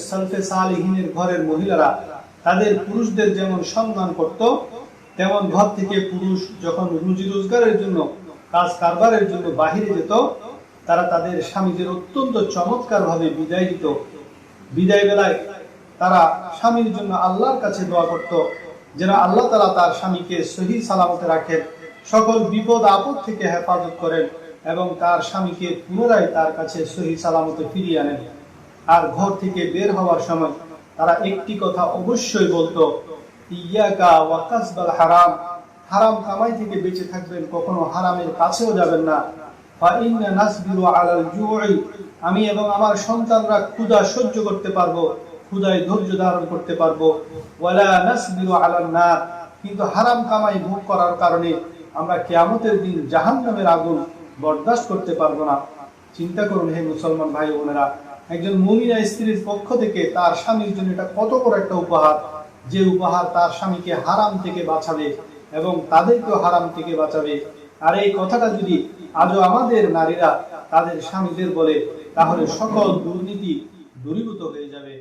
সালফে সালিহিনের ঘরের মহিলারা তাদের পুরুষদের যেমন সম্মান করত, তেমন ঘর থেকে পুরুষ যখন রুজি রোজগারের জন্য, কাজ কারবারের জন্য বাহিরে যেত, তারা তাদের স্বামীদের অত্যন্ত চমৎকার ভাবে বিদায় দিত। বিদায় বেলায় তারা স্বামীর জন্য আল্লাহর কাছে দোয়া করত যেন আল্লাহ তাআলা তার স্বামীকে সহি সালামতে রাখেন, সকল বিপদ আপদ থেকে হেফাজত করেন এবং তার স্বামীকে পুনরায় তার কাছে সহি সালামতে ফিরিয়ে আনেন। আর ঘর থেকে বের হওয়ার সময় তারা একটি কথা অবশ্যই বলতো, ইয়াকা ওয়া কাসবাল হারাম, হারাম কামাই থেকে বেঁচে থাকবেন, কখনো হারামের কাছেও যাবেন না। ফা ইন্না নাসবিরু আলাল জুই, আমি এবং আমার সন্তানরা ক্ষুধা সহ্য করতে পারবো, ক্ষুধায় ধৈর্য ধারণ করতে পারবো। ওয়ালা নাসবিরু আলান নার, কিন্তু হারাম কামাই ভোগ করার কারণে আমরা কিয়ামতের দিন জাহান্নামের আগুন বরদাস্ত করতে পারবো না। চিন্তা করুন হে মুসলমান ভাই বোনেরা, একজন মুমিনা স্ত্রীর পক্ষ থেকে তার স্বামীর জন্য এটা কত বড় একটা উপহার, যে উপহার তার স্বামীকে হারাম থেকে বাঁচাবে এবং তাদেরকেও হারাম থেকে বাঁচাবে। আর এই কথাটা যদি আজও আমাদের নারীরা তাদের স্বামীদের বলে, তাহলে সকল দুর্নীতি দূরীভূত হয়ে যাবে।